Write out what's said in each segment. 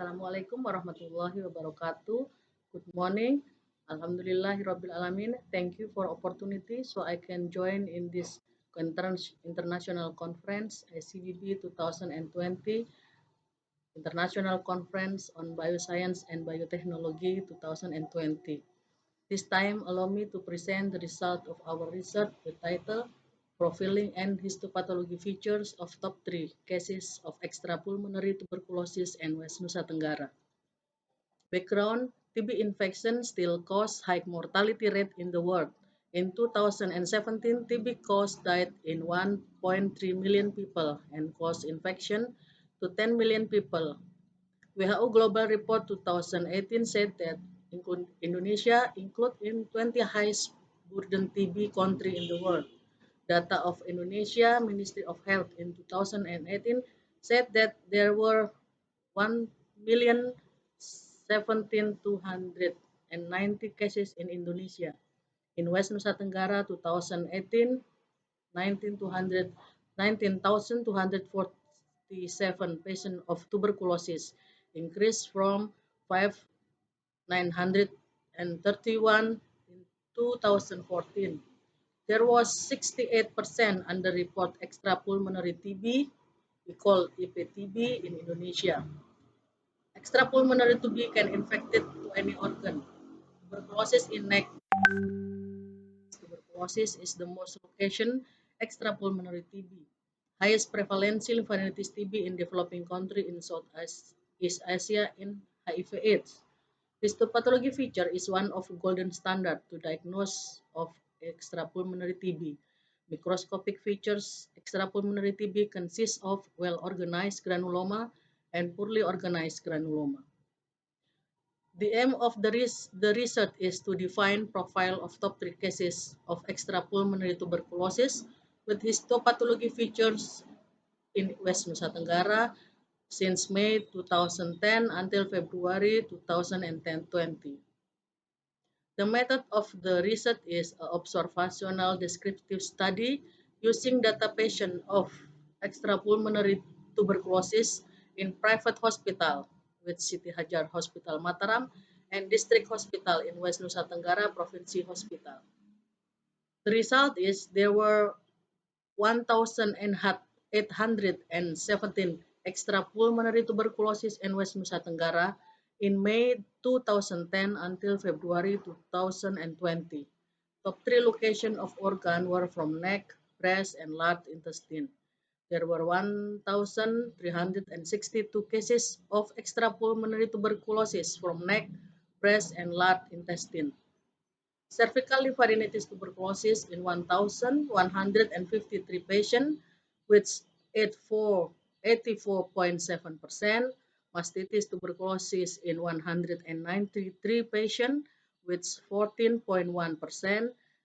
Assalamualaikum warahmatullahi wabarakatuh. Good morning. Alhamdulillahirabbil alamin. Thank you for opportunity so I can join in this international conference ICBB 2020 International Conference on Bioscience and Biotechnology 2020. This time, allow me to present the result of our research with title Profiling and Histopathology Features of Top 3 Cases of Extrapulmonary Tuberculosis in West Nusa Tenggara. Background: TB infection still cause high mortality rate in the world. In 2017, TB caused died in 1.3 million people and caused infection to 10 million people. WHO Global Report 2018 said that Indonesia included in 20 highest burden TB country in the world. Data of Indonesia Ministry of Health in 2018 said that there were 1,017,290 cases in Indonesia. In West Nusa Tenggara 2018, 19,247 patients of tuberculosis increased from 5,931 in 2014. There was 68% underreport extrapulmonary TB, we call EPTB in Indonesia. Extrapulmonary TB can infect to any organ. Tuberculosis in neck. Tuberculosis is the most location extrapulmonary TB. Highest prevalence lymphadenopathy TB in developing country in Southeast Asia in HIV/AIDS. Histopathology feature is one of golden standard to diagnose of extrapulmonary TB. Microscopic features extrapulmonary TB consist of well-organized granuloma and poorly organized granuloma. The aim of the research is to define profile of top 3 cases of extrapulmonary tuberculosis with histopathology features in West Nusa Tenggara since May 2010 until February 2020. The method of the research is an observational descriptive study using data patient of extrapulmonary tuberculosis in private hospital with Siti Hajar Hospital Mataram and District Hospital in West Nusa Tenggara Provinsi Hospital. The result is there were 1,817 extrapulmonary tuberculosis in West Nusa Tenggara in May 2010 until February 2020. Top 3 location of organ were from neck, breast, and large intestine. There were 1,362 cases of extrapulmonary tuberculosis from neck, breast, and large intestine. Cervical lymphadenopathy tuberculosis in 1,153 patients, which 84.7%. Mastitis tuberculosis in 193 patients, which 14.1%.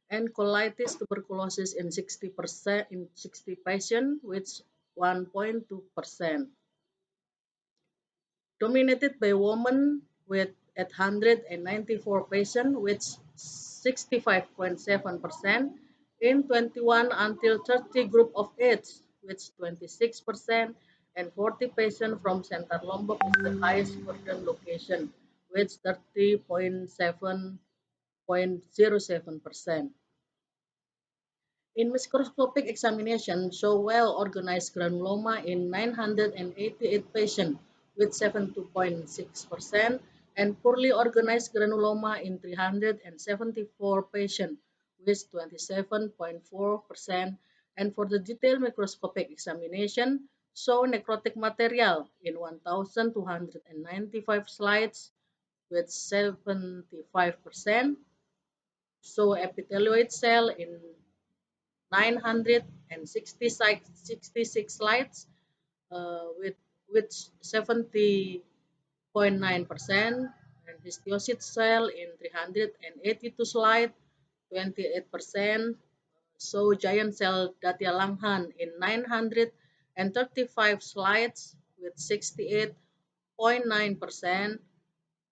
And colitis tuberculosis in 60 patients, which 1.2%. Dominated by women with 894 patients, which 65.7%. In 21 until 30 group of age, which 26%, and 40 patients from Center Lombok is the highest burden location, which 30.07%. In microscopic examination, show well-organized granuloma in 988 patients with 72.6%, and poorly organized granuloma in 374 patients with 27.4%. And for the detailed microscopic examination, show necrotic material in 1,295 slides with 75%, show epithelioid cell in 966 slides with 70.9%, and histiocyte cell in 382 slides, 28%. So giant cell Datia Langhan in 935 slides with 68.9%.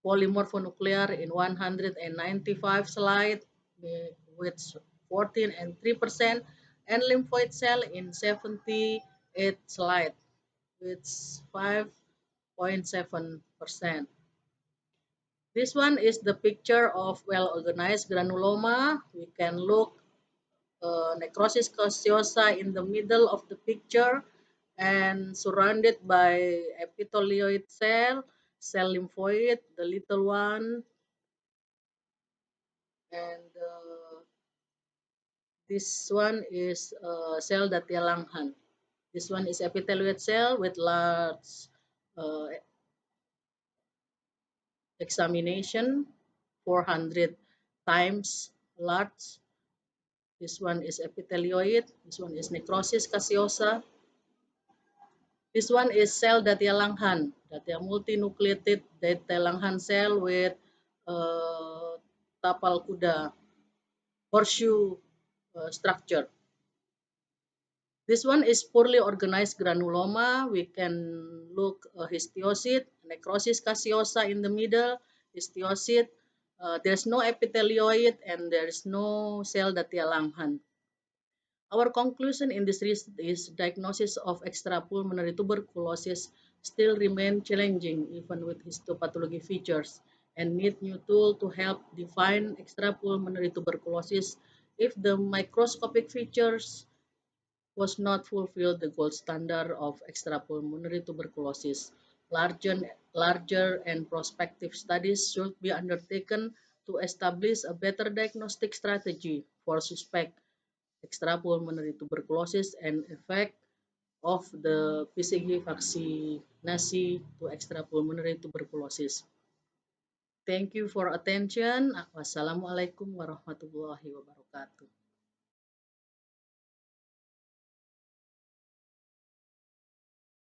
Polymorphonuclear in 195 slides with 14.3%, and lymphoid cell in 78 slides with 0.7%. This one is the picture of well-organized granuloma. We can look necrosis caseosa in the middle of the picture and surrounded by epithelioid cell lymphoid, the little one, and this one is cell Datia Langhans. This one is epithelioid cell with large uh, examination, 400 times large. This one is epithelioid. This one is necrosis caseosa. This one is cell Datia Langhans, Datia multinucleated Datia Langhans cell with tapal kuda horseshoe structure. This one is poorly organized granuloma. We can look histiocyte, necrosis caseosa in the middle, histiocyte. There's no epithelioid and there's no cell Datia Langhans. Our conclusion in this research is diagnosis of extrapulmonary tuberculosis still remain challenging even with histopathology features and need new tools to help define extrapulmonary tuberculosis if the microscopic features was not fulfill the gold standard of extrapulmonary tuberculosis. Larger and prospective studies should be undertaken to establish a better diagnostic strategy for suspect extrapulmonary tuberculosis and effect of the BCG vaccination to extrapulmonary tuberculosis. Thank you for attention. Wassalamualaikum warahmatullahi wabarakatuh.